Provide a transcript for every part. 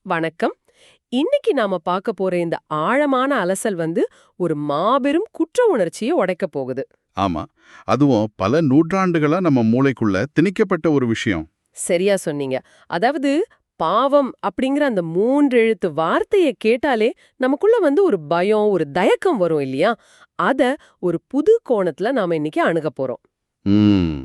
வணக்கம். இன்னைக்கு நாம பார்க்க போற இந்த ஆழமான அலசல் ஒரு மாபெரும் குற்ற உணர்ச்சியை உடைக்க போகுது. ஆமா. அதுவும் பல நூற்றாண்டுகளா நம்ம மூளைக்குள்ள திணிக்கப்பட்ட ஒரு விஷயம். சரியா சொன்னீங்க. அதாவது பாவம் அப்படிங்கிற அந்த 3 எழுத்து வார்த்தையை கேட்டாலே நமக்குள்ள ஒரு பயம், ஒரு தயக்கம் வரும் இல்லையா? அத ஒரு புது கோணத்துல நாம இன்னைக்கு அணுகப் போறோம். ம்.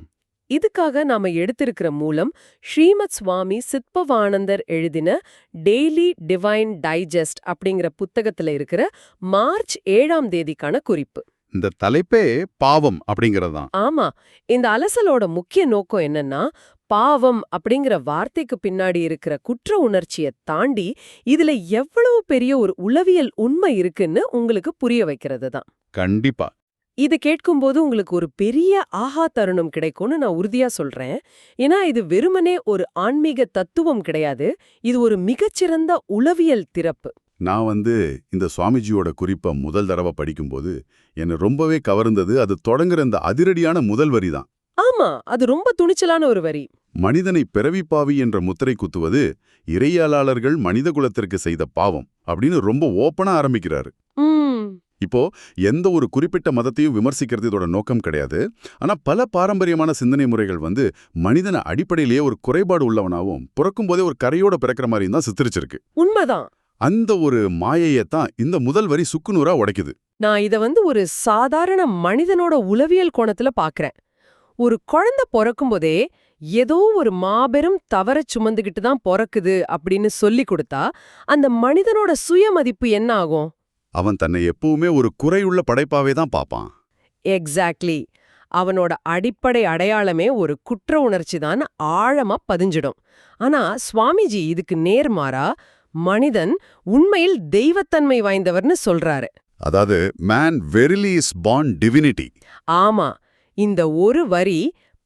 இதுக்காக நாம எடுத்திருக்கிற மூலம் ஸ்ரீமத் சுவாமி சித்பவானந்தர் எழுதின டெய்லி டிவைன் டைஜஸ்ட் அப்படிங்கிற புத்தகத்துல இருக்கிற மார்ச் 7ஆம் தேதிக்கான குறிப்பு. இந்த தலைப்பே பாவம் அப்படிங்கறதுதான். ஆமா, இந்த அலசலோட முக்கிய நோக்கம் என்னன்னா, பாவம் அப்படிங்கிற வார்த்தைக்கு பின்னாடி இருக்கிற குற்ற உணர்ச்சியை தாண்டி இதுல எவ்வளவு பெரிய ஒரு உளவியல் உண்மை இருக்குன்னு உங்களுக்கு புரிய வைக்கிறது தான். கண்டிப்பா. இது கேட்கும்போது உங்களுக்கு ஒரு பெரிய ஆஹா தருணம் கிடைக்கும்னு நான் உறுதியா சொல்றேன். ஏன்னா இது வெறுமனே ஒரு ஆன்மீக தத்துவம் கிடையாது. இது ஒரு மிகச்சிறந்த உளவியல் திறப்பு. நான் இந்த சுவாமிஜியோட குறிப்பை முதல் தடவை படிக்கும்போது என்னை ரொம்பவே கவர்ந்தது அது தொடங்குற இந்த அதிரடியான முதல் வரி தான். ஆமா, அது ரொம்ப துணிச்சலான ஒரு வரி. மனிதனை பிறவிப்பாவி என்ற முத்திரை குத்துவது இறையாளர்கள் மனித குலத்திற்கு செய்த பாவம் அப்படின்னு ரொம்ப ஓப்பனா ஆரம்பிக்கிறாரு. ம். இப்போ எந்த ஒரு குறிப்பிட்ட மதத்தையும் விமர்சிக்கிறது இதோட நோக்கம் கிடையாது. ஆனா பல பாரம்பரியமான சிந்தனை முறைகள் மனிதனை அடிப்படையிலேயே ஒரு குறைபாடு உள்ளவனாவும் பிறக்கும் போதே ஒரு கரையோட பிறக்கிற மாதிரி தான் சித்தரிச்சிருக்கு. உண்மைதான். அந்த ஒரு மாயையத்தான் இந்த முதல் வரி சுக்குநூறா உடைக்குது. நான் இத ஒரு சாதாரண மனிதனோட உளவியல் கோணத்துல பாக்குறேன். ஒரு குழந்தை பொறக்கும்போதே ஏதோ ஒரு மாபெரும் தவறச் சுமந்துகிட்டு தான் பொறக்குது அப்படின்னு சொல்லி கொடுத்தா அந்த மனிதனோட சுயமதிப்பு என்ன ஆகும்? அவன் தன்னை எப்பவுமே ஒரு குறையுள்ள படைப்பாவே தான் பார்ப்பான். எக்ஸாக்ட்லி. அவனோட அடிப்படை அடையாளமே ஒரு குற்ற உணர்ச்சி தான் ஆழமா பதிஞ்சிடும். ஆனா சுவாமிஜி இதுக்கு நேர்மாறா மனிதன் உண்மையில் தெய்வத்தன்மை வாய்ந்தவர்னு சொல்றாரு. அதாவது man verily is born divinity. ஆமா, இந்த ஒரு வரி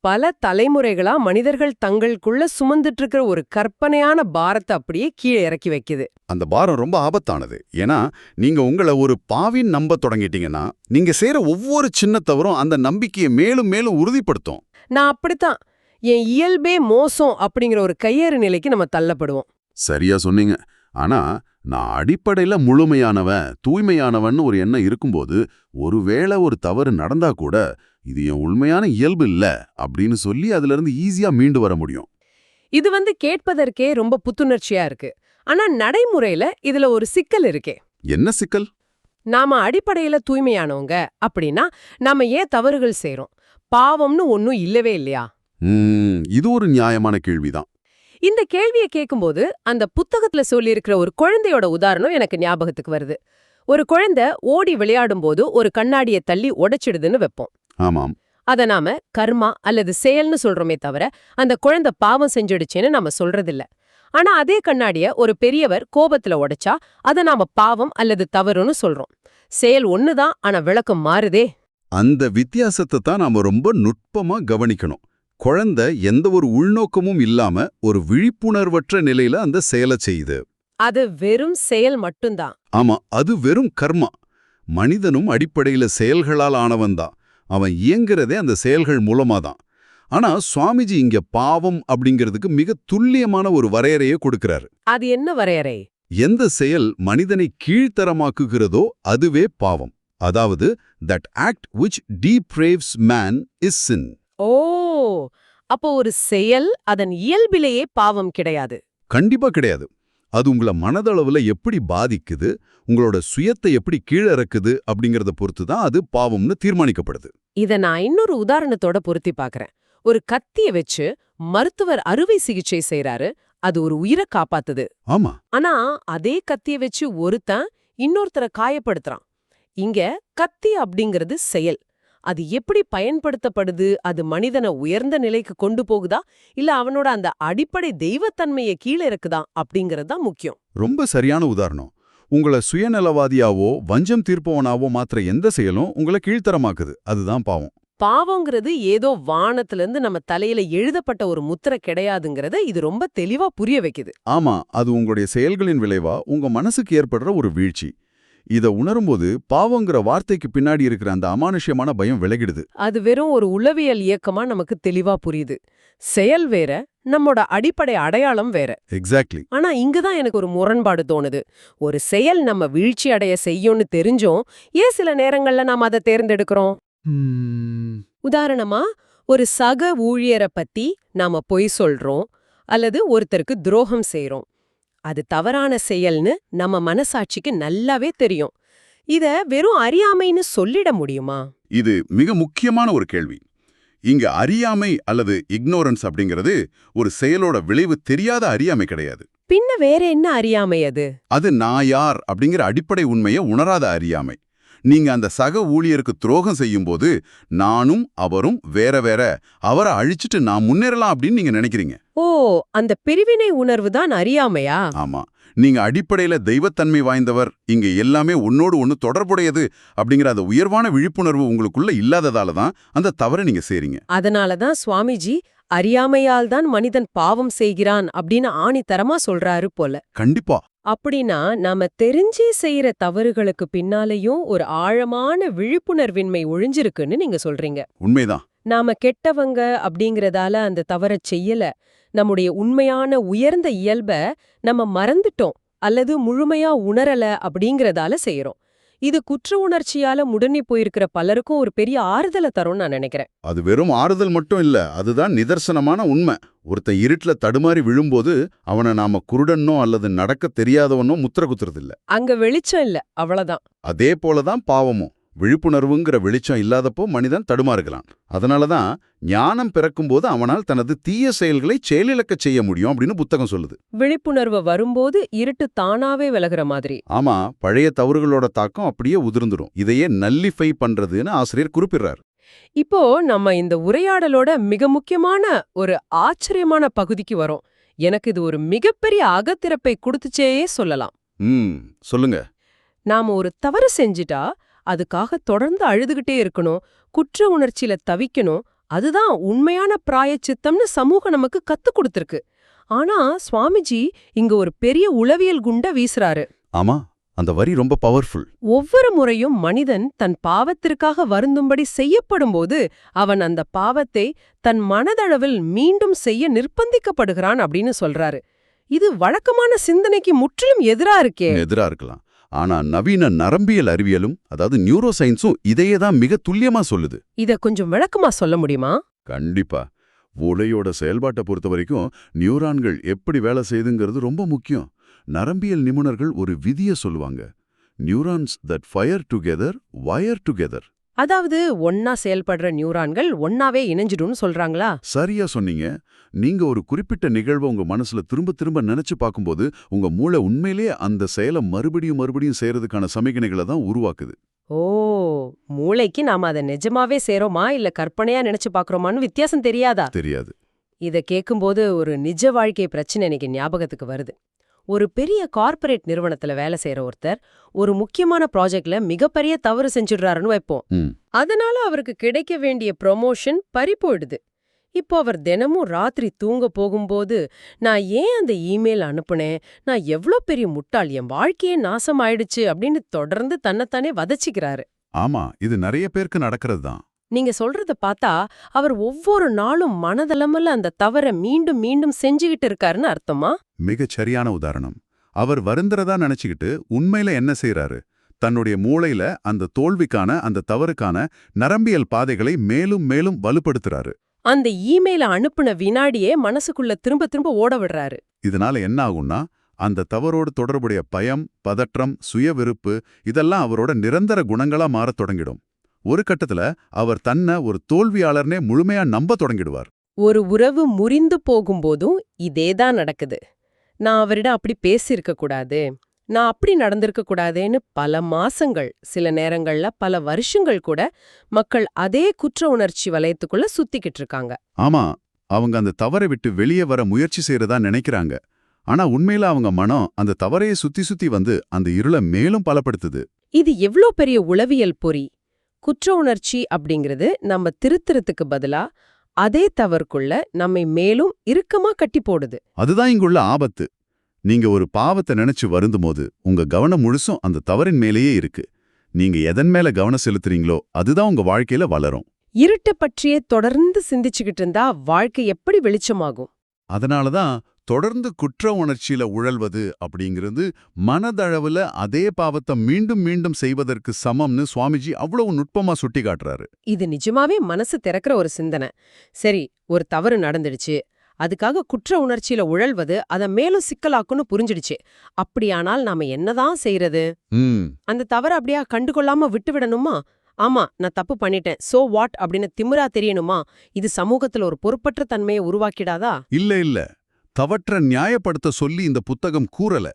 பல தலைமுறைகளா மனிதர்கள் தங்களுக்குள்ள சுமந்துட்டு இருக்கிற ஒரு கற்பனையான பாரத்தை அப்படியே கீழே இறக்கி வைக்குது. அந்த பாரம் ரொம்ப ஆபத்தானது. ஏன்னா நீங்க உங்களை ஒரு பாவின் நம்ப தொடங்கிட்டீங்கன்னா நீங்க செய்யற ஒவ்வொரு சின்ன தவறும் அந்த நம்பிக்கையை மேலும் மேலும் உறுதிப்படுத்தும். நான் அப்படித்தான் என் இயல்பே மோசம் அப்படிங்கிற ஒரு கையேறு நிலைக்கு நம்ம தள்ளப்படுவோம். சரியா சொன்னீங்க. ஆனா நான் அடிப்படையில முழுமையானவன் தூய்மையானவன் ஒரு எண்ணம் இருக்கும்போது ஒருவேளை ஒரு தவறு நடந்தா கூட இது என் உண்மையான இயல்பு இல்ல அப்படின்னு சொல்லி அதுல இருந்து ஈஸியா மீண்டு வர முடியும். இது கேட்பதற்கே ரொம்ப புத்துணர்ச்சியா இருக்கு. ஆனா நடைமுறையில இதுல ஒரு சிக்கல் இருக்கே. என்ன சிக்கல்? நாம அடிப்படையில தூய்மையானவங்க அப்படின்னா நாம ஏன் தவறுகள் செய்றோம்? பாவம்னு ஒன்னும் இல்லவே இல்லையா? இது ஒரு நியாயமான கேள்விதான். இந்த கேள்வியை கேட்கும்போது அந்த புத்தகத்துல சொல்லியிருக்கிற ஒரு குழந்தையோட உதாரணம் எனக்கு ஞாபகத்துக்கு வருது. ஒரு குழந்தை ஓடி விளையாடும் போது ஒரு கண்ணாடியை தள்ளி உடைச்சிடுதுன்னு வைப்போம். ஆமாம். அத நாம கர்மா அல்லது செயல்னு சொல்றோமே தவிர அந்த குழந்தை பாவம் செஞ்சிடுச்சேன்னு நாம சொல்றதில்ல. ஆனா அதே கண்ணாடிய ஒரு பெரியவர் கோபத்துல உடைச்சா அத நாம பாவம் அல்லது தவறுன்னு சொல்றோம். செயல் ஒண்ணுதான், ஆனா விளக்கம் மாறுதே. அந்த வித்தியாசத்தை தான் நாம ரொம்ப நுட்பமா கவனிக்கணும். குழந்தை எந்த ஒரு உள்நோக்கமும் இல்லாம ஒரு விழிப்புணர்வற்ற நிலையில அந்த செயலை செய்யுது. அது வெறும் செயல் மட்டும்தான். ஆமா, அது வெறும் கர்மா. மனிதனும் அடிப்படையில செயல்களால் ஆனவன்தான். அவன் இயங்குறதே அந்த செயல்கள் மூலமாதான். ஆனா சுவாமிஜி இங்க பாவம் அப்படிங்கிறதுக்கு மிக துல்லியமான ஒரு வரையறையை கொடுக்கிறாரு. அது என்ன வரையறை? எந்த செயல் மனிதனை கீழ்த்தரமாக்குகிறதோ அதுவே பாவம். அதாவது that act which depraves man is sin. ஓ, அப்போ ஒரு செயல் அதன் இயல்பிலேயே பாவம் கிடையாது? கண்டிப்பா கிடையாது. அது உங்களை மனதளவுல எப்படி பாதிக்குது, உங்களோட சுயத்தை எப்படி கீழே இறக்குது அப்படிங்கறத பொறுத்து தான் அது பாவம்னு தீர்மானிக்கப்படுது. இத நான் இன்னொரு உதாரணத்தோட பொருத்தி பார்க்கறேன். ஒரு கத்திய வச்சு மருத்துவர் அறுவை சிகிச்சை செய்றாரு. அது ஒரு உயிரை காப்பாத்துது. ஆமா. ஆனா அதே கத்திய வச்சு ஒருத்தன் இன்னொருத்தரை காயப்படுத்துறான். இங்க கத்தி அப்படிங்கிறது செயல். அது எப்படி பயன்படுத்தப்படுது, அது மனிதனை உயர்ந்த நிலைக்கு கொண்டு போகுதா இல்ல அவனோட அந்த அடிப்படை தெய்வத்தன்மையை கீழே இருக்குதா அப்படிங்கிறது தான் முக்கியம். ரொம்ப சரியான உதாரணம். உங்களை சுயநலவாதியாவோ வஞ்சம் தீர்ப்பவனாவோ மாத்திர எந்த செயலும் உங்களை கீழ்த்தரமாக்குது. அதுதான் பாவம். பாவங்கிறது ஏதோ வானத்திலிருந்து நம்ம தலையில எழுதப்பட்ட ஒரு முத்திரை கிடையாதுங்கிறத இது ரொம்ப தெளிவா புரிய வைக்குது. ஆமா, அது உங்களுடைய செயல்களின் விளைவா உங்க மனசுக்கு ஏற்படுற ஒரு வீழ்ச்சி. இத உணரும்போது பாவங்கிற வார்த்தைக்கு பின்னாடி இருக்கிற அந்த அமானுஷ்யமான பயம் விலகிடுது. அது வெறும் ஒரு உளவியல் இயக்கமா நமக்கு தெளிவா புரியுது. செயல் வேற, நம்மோட அடிப்படை அடையாளம் வேற. எக்ஸாக்ட்லி. ஆனா இங்கதான் எனக்கு ஒரு முரண்பாடு தோணுது. ஒரு செயல் நம்ம வீழ்ச்சி அடைய செய்யும்னு தெரிஞ்சும் ஏன் சில நேரங்கள்ல நாம அதை தேர்ந்தெடுக்கிறோம்? உதாரணமா, ஒரு சக ஊழியரை பத்தி நாம பொய் சொல்றோம் அல்லது ஒருத்தருக்கு துரோகம் செய்றோம். அது தவறான செயல்னு நம்ம மனசாட்சிக்கு நல்லாவே தெரியும். இத வெறும் அறியாமைன்னு சொல்லிட முடியுமா? இது மிக முக்கியமான ஒரு கேள்வி. இங்க அறியாமை அல்லது இக்னோரன்ஸ் அப்படிங்கிறது ஒரு செயலோட விளைவு தெரியாத அறியாமை கிடையாது. பின்ன வேற என்ன அறியாமை அது? அது நான் யார் அப்படிங்கிற அடிப்படை உண்மையை உணராத அறியாமை. நீங்க அந்த சக ஊழியருக்கு துரோகம் செய்யும்போது நானும் அவரும் வேற வேற, அவரை அழிச்சிட்டு நான் முன்னேறலாம் அப்படின்னு நீங்க நினைக்கிறீங்க. ஓ, அந்த பிரிவினை உணர்வு தான் அறியாமையா? ஆமா. நீங்க அடிப்படையில தெய்வத்தன்மை வாய்ந்தவர், இங்க எல்லாமே ஒன்னோடு ஒன்னு தொடர்புடையது அப்படிங்கிற அந்த உயர்வான விழிப்புணர்வு உங்களுக்குள்ள இல்லாததால தான் அந்த தவறை நீங்க செய்றீங்க. அதனாலதான் சுவாமிஜி அறியாமையால் தான் மனிதன் பாவம் செய்கிறான் அப்படின்னு ஆணித்தரமா சொல்றாரு போல. கண்டிப்பா. அப்படின்னா நாம தெரிஞ்சே செய்யற தவறுகளுக்கு பின்னாலேயும் ஒரு ஆழமான விழிப்புணர்வின்மை ஒழிஞ்சிருக்குன்னு நீங்க சொல்றீங்க. உண்மைதான். நாம கெட்டவங்க அப்படிங்கறதால அந்த தவறச் செய்யல. நம்முடைய உண்மையான உயர்ந்த இயல்ப நம்ம மறந்துட்டோம் அல்லது முழுமையா உணரல அப்படிங்கறதால செய்யறோம். இது குற்ற உணர்ச்சியால முடங்கி போயிருக்கிற பலருக்கும் ஒரு பெரிய ஆறுதலை தரும்னு நான் நினைக்கிறேன். அது வெறும் ஆறுதல் மட்டும் இல்ல, அதுதான் நிதர்சனமான உண்மை. ஒருத்தன் இருட்டுல தடுமாறி விழும்போது அவனை நாம குருடனோ அல்லது நடக்க தெரியாதவனோ முத்திர குத்துறதில்ல. அங்க வெளிச்சம் இல்ல, அவ்வளவுதான். அதே போலதான் பாவமும். விழிப்புணர்வுங்கிற வெளிச்சம் இல்லாதப்போ மனிதன் தடுமாறுகிறான். அதனாலதான் ஞானம் பிறக்கும்போது அவனால் தனது தீய செயல்களை செயலிழக்கச் செய்ய முடியும் அப்படின்னு புத்தகம் சொல்லுது. விழிப்புணர்வு வரும்போது இருட்டு தானாவே விலகுற மாதிரி. ஆமா, பழைய தவறுகளோட தாக்கம் அப்படியே உதிர்ந்துடும். இதையே நல்லிஃபை பண்றதுன்னு ஆசிரியர் குறிப்பிடுறார். இப்போ நம்ம இந்த உரையாடலோட மிக முக்கியமான ஒரு ஆச்சரியமான பகுதிக்கு வரோம். எனக்கு இது ஒரு மிகப்பெரிய அகத்திறப்பை கொடுத்துச்சேயே சொல்லலாம். சொல்லுங்க. நாம ஒரு தவறு செஞ்சிட்டா அதுக்காக தொடர்ந்து அழுதுகிட்டே இருக்கணும், குற்ற உணர்ச்சியில தவிக்கணும். அதுதான் உண்மையான பிராயச்சித்தம்னு சமூகம் நமக்கு கத்துக் கொடுத்திருக்கு. ஆனா சுவாமிஜி இங்க ஒரு பெரிய உளவியல் குண்ட வீசுறாரு. ஆமா, அந்த வரி ரொம்ப பவர்ஃபுல். ஒவ்வொரு முறையும் மனிதன் தன் பாவத்திற்காக வருந்தும்படி செய்யப்படும்போது அவன் அந்த பாவத்தை தன் மனதளவில் மீண்டும் செய்ய நிர்பந்திக்கப்படுகிறான் அப்படின்னு சொல்றாரு. இது வழக்கமான சிந்தனைக்கு முற்றிலும் எதிரா இருக்கே. எதிரா இருக்கலாம். ஆனா நவீன நரம்பியல் அறிவியலும், அதாவது நியூரோ சயின்ஸும் இதையே தான் மிக துல்லியமா சொல்லுது. இத கொஞ்சம் விளக்கமா சொல்ல முடியுமா? கண்டிப்பா. மூளையோட செயல்பாட்டை பொறுத்த வரைக்கும் நியூரான்கள் எப்படி வேலை செய்யுதுங்கிறது ரொம்ப முக்கியம். நரம்பியல் நிபுணர்கள் ஒரு விதியை சொல்லுவாங்க. Neurons that fire together wire together. அதாவது ஒன்னா செயல்படுற நியூரான்கள் ஒன்னாவே இணைஞ்சிடும்னு சொல்றாங்களா? சரியா சொன்னீங்க. நீங்க ஒரு குறிப்பிட்ட நிகழ்வை உங்க மனசுல திரும்ப திரும்ப நினைச்சு பார்க்கும்போது உங்க மூளை உண்மையிலேயே அந்த செயலை மறுபடியும் செய்யறதுக்கான சமிக்ஞைகளை தான் உருவாக்குது. ஓ, மூளைக்கு நாம அதை நிஜமாவே செய்றோமா இல்ல கற்பனையா நினைச்சு பாக்குறோமான்னு வித்தியாசம் தெரியாதா? தெரியாது. இத கேக்கும்போது ஒரு நிஜ வாழ்க்கை பிரச்சனை எனக்கு ஞாபகத்துக்கு வருது. ஒரு பெரிய கார்ப்பரேட் நிறுவனத்துல வேலை செய்யற ஒருத்தர் ஒரு முக்கியமான ப்ராஜெக்ட்ல மிகப்பெரிய தவறு செஞ்சுடுறாருன்னு வைப்போம். அதனால அவருக்கு கிடைக்க வேண்டிய ப்ரொமோஷன் பறி போயிடுது. இப்போ அவர் தினமும் ராத்திரி தூங்க போகும்போது நான் ஏன் அந்த இமெயில் அனுப்புனேன், நான் எவ்ளோ பெரிய முட்டாள், என் வாழ்க்கையே நாசம் ஆயிடுச்சு அப்படின்னு தொடர்ந்து தன்னைத்தானே வதச்சிக்கிறாரு. ஆமா, இது நிறைய பேருக்கு நடக்கிறது தான். நீங்க சொல்றத பார்த்தா அவர் ஒவ்வொரு நாளும் மனதளமல்ல அந்த தவற மீண்டும் மீண்டும் செஞ்சுகிட்டு இருக்காருன்னு அர்த்தமா? மிகச் சரியான உதாரணம். அவர் வருந்துறதா நினைச்சுக்கிட்டு உண்மையில என்ன செய்யறாரு? தன்னுடைய மூளையில அந்த தோல்விக்கான, அந்த தவறுக்கான நரம்பியல் பாதைகளை மேலும் மேலும் வலுப்படுத்துறாரு. அந்த இமெயில அனுப்புன வினாடியே மனசுக்குள்ள திரும்ப திரும்ப ஓட விடுறாரு. இதனால என்ன ஆகும்னா, அந்த தவறோடு தொடர்புடைய பயம், பதற்றம், சுயவெறுப்பு இதெல்லாம் அவரோட நிரந்தர குணங்களா மாறத் தொடங்கிடும். ஒரு கட்டத்துல அவர் தன்னை ஒரு தோல்வியாளர்னே முழுமையா நம்ப தொடங்கிடுவார். ஒரு உறவு முறிந்து போகும்போதும் இதேதான் நடக்குது. நான் அவரிடம் அப்படி பேசியிருக்க கூடாது, நான் அப்படி நடந்திருக்க கூடாதேன்னு பல மாசங்கள், சில நேரங்கள்ல பல வருஷங்கள் கூட மக்கள் அதே குற்ற உணர்ச்சி வலயத்துக்குள்ள சுத்திக்கிட்டு இருக்காங்க. ஆமா, அவங்க அந்த தவறை விட்டு வெளியே வர முயற்சி செய்யறதா நினைக்கிறாங்க. ஆனா உண்மையில அவங்க மனம் அந்த தவறையை சுத்தி சுத்தி வந்து அந்த இருளை மேலும் பலப்படுத்துது. இது எவ்ளோ பெரிய உளவியல் பொறி! குற்ற உணர்ச்சி அப்படிங்கிறது நம்ம திருத்துறதுக்கு பதிலா அதே தவறுக்குள்ள நம்மை மேலும் இறுக்கமா கட்டி போடுது. அதுதான் இங்குள்ள ஆபத்து. நீங்க ஒரு பாவத்தை நினைச்சு வருந்தும்போது உங்க கவனம் முழுசும் அந்த தவறின் மேலேயே இருக்கு. நீங்க எதன் மேல கவனம் செலுத்துறீங்களோ அதுதான் உங்க வாழ்க்கையில வளரும். இருட்ட பற்றியே தொடர்ந்து சிந்திச்சுக்கிட்டு இருந்தா வாழ்க்கை எப்படி வெளிச்சமாகும்? அதனால தான் தொடர்ந்து குற்ற உணர்ச்சியில உழல்வது அப்படிங்கிறது மனதளவுல அதே பாவத்தை மீண்டும் மீண்டும் செய்வதற்கு சமம்னு சுவாமிஜி அவ்வளவு நுட்பமா சுட்டி காட்டுறாரு. இது நிஜமாவே மனசு திறக்கிற ஒரு சிந்தனை. சரி, ஒரு தவறு நடந்துடுச்சு, அதுக்காக குற்ற உணர்ச்சியில உழல்வது அத மேலும் சிக்கலாக்குன்னு புரிஞ்சிடுச்சு. அப்படியானால் நாம என்னதான் செய்யறது? அந்த தவறு அப்படியா கண்டுகொள்ளாம விட்டுவிடணுமா? ஆமா, நான் தப்பு பண்ணிட்டேன், சோ வாட் அப்படின்னு திமிரா தெரியணுமா? இது சமூகத்துல ஒரு பொறுப்பற்ற தன்மையை உருவாக்கிடாதா? இல்ல. தவற்ற நியாயப்படுத்த சொல்லி இந்த புத்தகம் கூறல.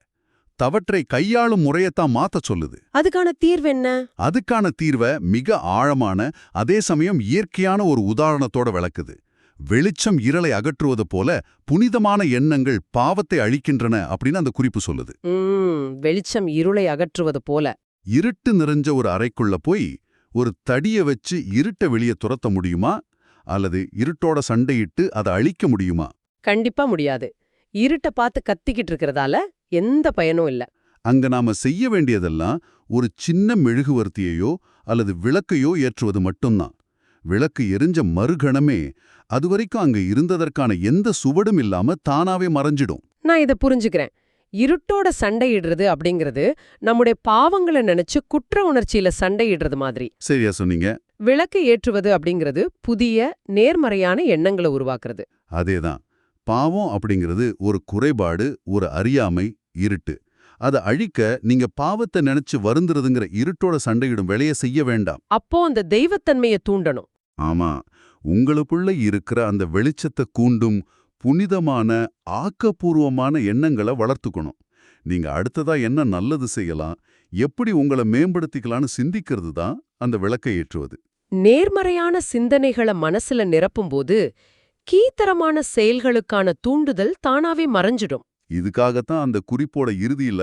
தவற்றை கையாளும் முறையத்தான் மாத்த சொல்லுது. அதுக்கான தீர்வு என்ன? அதுக்கான தீர்வை மிக ஆழமான, அதே சமயம் இயற்கையான ஒரு உதாரணத்தோட விளக்குது. வெளிச்சம் இருளை அகற்றுவது போல புனிதமான எண்ணங்கள் பாவத்தை அழிக்கின்றன அப்படின்னு அந்த குறிப்பு சொல்லுது. வெளிச்சம் இருளை அகற்றுவது போல. இருட்டு நிறைஞ்ச ஒரு அறைக்குள்ள போய் ஒரு தடிய வச்சு இருட்ட வெளியே துரத்த முடியுமா? அல்லது இருட்டோட சண்டையிட்டு அதை அழிக்க முடியுமா? கண்டிப்பா முடியாது. இருட்ட பார்த்து கத்திக்கிட்டு இருக்கிறதால எந்த பயனும் இல்ல. அங்க நாம செய்ய வேண்டியதெல்லாம் ஒரு சின்ன மெழுகுவர்த்தியையோ அல்லது விளக்கையோ ஏற்றுவது மட்டும்தான். விளக்கு எரிஞ்ச மறுகணமே அதுவரைக்கும் அங்க இருந்ததற்கான எந்த சுவடும் இல்லாம தானாவே மறைஞ்சிடும். நான் இத புரிஞ்சுக்கிறேன். இருட்டோட சண்டையிடுறது அப்படிங்கிறது நம்முடைய பாவங்களை நினைச்சு குற்ற உணர்ச்சியில சண்டையிடுறது மாதிரி. சரியா சொன்னீங்க. விளக்கு ஏற்றுவது அப்படிங்கிறது புதிய நேர்மறையான எண்ணங்களை உருவாக்குறது. அதேதான். பாவம் அப்படிங்கிறது ஒரு குறைபாடு, ஒரு அறியாமை, இருட்டு. அதை அழிக்க நீங்க பாவத்தை நினைச்சு வருந்துறதுங்கிற இருட்டோட சண்டையிடும் வேலையை செய்ய வேண்டாம். அப்போ அந்த தெய்வத்தன்மையை தூண்டணும். ஆமா, உங்களுக்குள்ள இருக்கிற அந்த வெளிச்சத்தை கூண்டும் புனிதமான ஆக்கப்பூர்வமான எண்ணங்களை வளர்த்துக்கணும். நீங்க அடுத்ததா என்ன நல்லது செய்யலாம், எப்படி உங்களை மேம்படுத்திக்கலாம்னு சிந்திக்கிறது தான் அந்த விளக்கை ஏற்றுவது. நேர்மறையான சிந்தனைகளை மனசுல நிரப்பும்போது கீத்தரமான செயல்களுக்கான தூண்டுதல் தானாவே மறைஞ்சிடும். இதுக்காகத்தான் அந்த குறிப்போட இறுதியில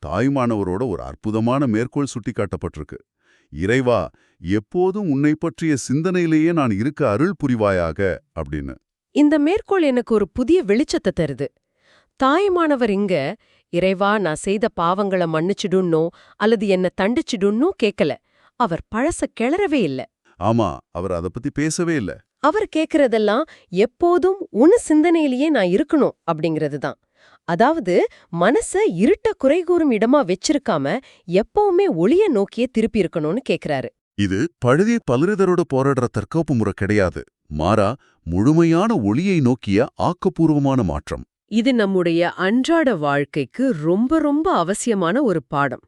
தாய்மானவரோட ஒரு அற்புதமான மேற்கோள் சுட்டிக்காட்டப்பட்டிருக்கு. இறைவா, எப்போதும் உன்னை பற்றிய சிந்தனையிலேயே நான் இருக்க அருள் புரிவாயாக அப்படின்னு. இந்த மேற்கோள் எனக்கு ஒரு புதிய வெளிச்சத்தை தருது. தாய்மானவர் இங்க இறைவா நான் செய்த பாவங்களை மன்னிச்சிடுன்னோ அல்லது என்ன தண்டிச்சிடுன்னோ கேட்கல. அவர் பழச கிளறவே இல்ல. ஆமா, அவர் அதை பத்தி பேசவே இல்ல. அவர் கேக்குறதெல்லாம் எப்போதும் உன் சிந்தனையிலேயே நான் இருக்கணும் அப்படிங்கிறது தான். அதாவது மனச இருட்ட குறைகூறும் இடமா வச்சிருக்காம எப்பவுமே ஒளிய நோக்கியே திருப்பி இருக்கணும்னு கேக்குறாரு. இது பழுதி பலரிதரோடு போராடுற தற்காப்பு முறை கிடையாது. மாறா முழுமையான ஒளியை நோக்கிய ஆக்கப்பூர்வமான மாற்றம். இது நம்முடைய அன்றாட வாழ்க்கைக்கு ரொம்ப ரொம்ப அவசியமான ஒரு பாடம்.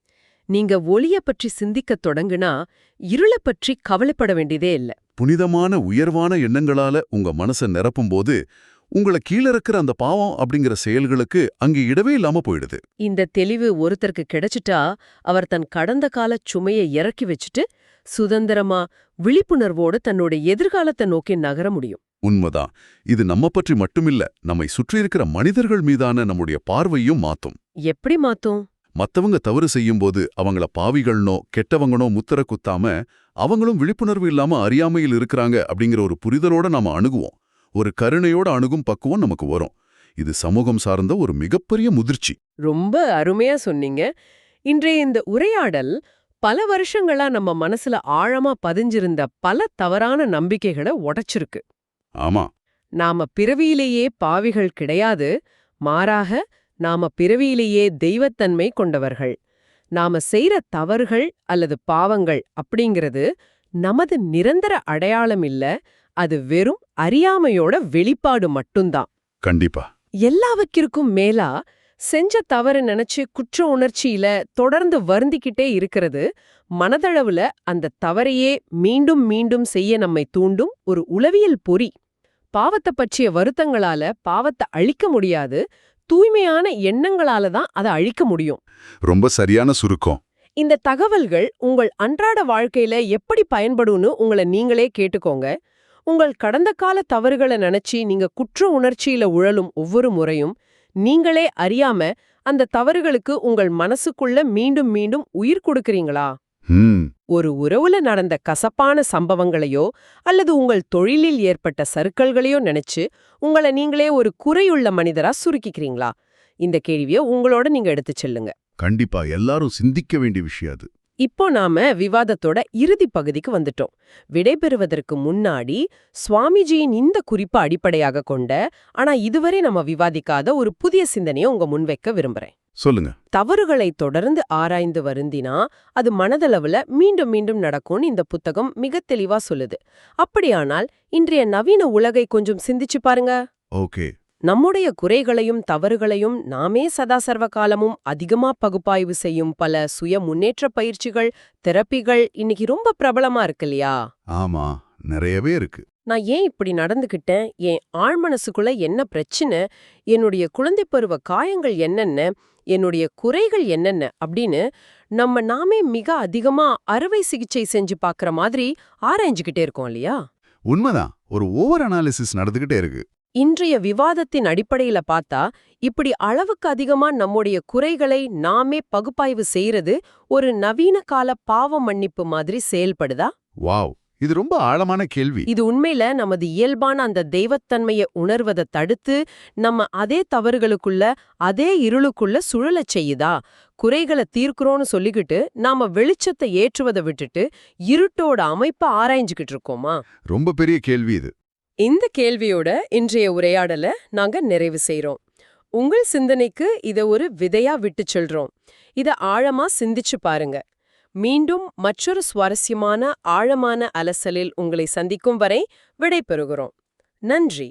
நீங்க ஒளிய பற்றி சிந்திக்கத் தொடங்குனா இருள பற்றி கவலைப்பட வேண்டியதே இல்ல. புனிதமான உயர்வான எண்ணங்களால உங்க மனசை நிரப்பும்போது உங்களை கீழிறக்கிற அந்த பாவம் அப்படிங்கிற செயல்களுக்கு அங்கே இடவே இல்லாம போயிடுது. இந்த தெளிவு ஒருத்தருக்கு கிடைச்சிட்டா அவர் தன் கடந்த கால சுமையை இறக்கி வச்சுட்டு சுதந்திரமா விழிப்புணர்வோடு தன்னோட எதிர்காலத்தை நோக்கி நகர முடியும். உண்மைதான். இது நம்ம பற்றி மட்டுமில்ல, நம்மை சுற்றியிருக்கிற மனிதர்கள் மீதான நம்முடைய பார்வையும் மாத்தும். எப்படி மாத்தும்? மத்தவங்க தவறு செய்யும்போது அவங்கள பாவிகள்னோ கெட்டவங்கனோ முத்திர குத்தாம அவங்களும் விழிப்புணர்வு இல்லாம அறியாமையில் இருக்கிறாங்க அப்படிங்கிற ஒரு புரிதலோட நாம அணுகுவோம். ஒரு கருணையோட அணுகும் பக்குவம் நமக்கு வரும். இது சமூகம் சார்ந்த ஒரு மிகப்பெரிய முதிர்ச்சி. ரொம்ப அருமையா சொன்னீங்க. இன்றைய இந்த உரையாடல் பல வருஷங்களா நம்ம மனசுல ஆழமா பதிஞ்சிருந்த பல தவறான நம்பிக்கைகளை உடைச்சிருக்கு. ஆமா, நாம பிறவியிலேயே பாவிகள் கிடையாது, மாறாக நாம பிறவியிலேயே தெய்வத்தன்மை கொண்டவர்கள். நாம செய்யற தவறுகள் அல்லது பாவங்கள் அப்படிங்கிறது நமது நிரந்தர அடையாளம் இல்ல, அது வெறும் அறியாமையோட வெளிப்பாடு மட்டும்தான். கண்டிப்பா. எல்லாவற்றிற்கும் மேலா செஞ்ச தவறு நினைச்சு குற்ற உணர்ச்சியில தொடர்ந்து வருந்திக்கிட்டே இருக்கிறது மனதளவுல அந்த தவறையே மீண்டும் மீண்டும் செய்ய நம்மை தூண்டும் ஒரு உளவியல் பொறி. பாவத்தை பற்றிய வருத்தங்களால பாவத்தை அழிக்க முடியாது, தூய்மையான எண்ணங்களால தான் அதை அழிக்க முடியும். ரொம்ப சரியான சுருக்கம். இந்த தகவல்கள் உங்கள் அன்றாட வாழ்க்கையில எப்படி பயன்படும்னு உங்களை நீங்களே கேட்டுக்கோங்க. உங்கள் கடந்த கால தவறுகளை நினைச்சு நீங்க குற்ற உணர்ச்சியில உழலும் ஒவ்வொரு முறையும் நீங்களே அறியாம அந்த தவறுகளுக்கு உங்கள் மனசுக்குள்ள மீண்டும் மீண்டும் உயிர் கொடுக்கறீங்களா? ஒரு உறவுல நடந்த கசப்பான சம்பவங்களையோ அல்லது உங்கள் தொழிலில் ஏற்பட்ட சறுக்கல்களையோ நினைச்சு உங்களை நீங்களே ஒரு குறையுள்ள மனிதரா சுருக்கிக்கிறீங்களா? இந்த கேள்வியை உங்களோட நீங்க எடுத்துச் செல்லுங்க. கண்டிப்பா எல்லாரும் சிந்திக்க வேண்டிய விஷயம் அது. இப்போ நாம விவாதத்தோட இறுதி பகுதிக்கு வந்துட்டோம். விடைபெறுவதற்கு முன்னாடி சுவாமிஜியின் இந்த குறிப்பை அடிப்படையாக கொண்ட ஆனா இதுவரை நம்ம விவாதிக்காத ஒரு புதிய சிந்தனையை உங்க முன்வைக்க விரும்புறேன். சொல்லுங்க. தவறுகளை தொடர்ந்து ஆராய்ந்து வருந்தினா அது மனதளவுல மீண்டும் மீண்டும் நடக்கும்னு இந்த புத்தகம் மிக தெளிவா சொல்லுது. அப்படியானால் இன்றைய நவீன உலகை கொஞ்சம் சிந்திச்சு பாருங்க. ஓகே. நம்முடைய குறைகளையும் தவறுகளையும் நாமே சதா சர்வ காலமும் அதிகமா பகுப்பாய்வு செய்யும் பல சுய முன்னேற்ற பயிற்சிகள், தெரப்பிகள் இன்னைக்கு ரொம்ப பிரபலமா இருக்கு இல்லையா? ஆமா, நிறையவே இருக்கு. நான் ஏன் இப்படி நடந்துக்கிட்டேன், என் ஆழ்மனசுக்குள்ள என்ன பிரச்சனை, என்னுடைய குழந்தை பருவ காயங்கள் என்னென்ன, என்னுடைய குறைகள் என்னென்ன அப்படின்னு நம்ம நாமே மிக அதிகமா அறுவை சிகிச்சை செஞ்சு பார்க்கற மாதிரி ஆராய்ஞ்சுக்கிட்டே இருக்கோம் இல்லையா? உண்மைதான். ஒரு ஓவர் அனாலிசிஸ் நடந்துகிட்டே இருக்கு. இன்றைய விவாதத்தின் அடிப்படையில பார்த்தா இப்படி அளவுக்கு அதிகமா நம்முடைய குறைகளை நாமே பகுப்பாய்வு செய்யறது ஒரு நவீன கால பாவ மன்னிப்பு மாதிரி செயல்படுதா? வாவ், இது ரொம்ப ஆழமான கேள்வி. இது உண்மையில நமது இயல்பான அந்த தெய்வத்தன்மையை உணர்வதை தடுத்து நம்ம அதே தவறுகளுக்குள்ள அதே இருளுக்குள்ள சுழலச் செய்யுதா? குறைகளை தீர்க்கிறோன்னு சொல்லிக்கிட்டு நாம வெளிச்சத்தை ஏற்றுவதை விட்டுட்டு இருட்டோட அமைப்பை ஆராய்ஞ்சுக்கிட்டு இருக்கோமா? ரொம்ப பெரிய கேள்வி இது. இந்த கேள்வியோட இன்றைய உரையாடலை நாங்க நிறைவு செய்றோம். உங்கள் சிந்தனைக்கு இத ஒரு விதையா விட்டுச் சொல்றோம். இத ஆழமா சிந்திச்சு பாருங்க. மீண்டும் மற்றொரு சுவாரஸ்யமான ஆழமான அலசலில் உங்களை சந்திக்கும் வரை விடை பெறுகிறோம். நன்றி.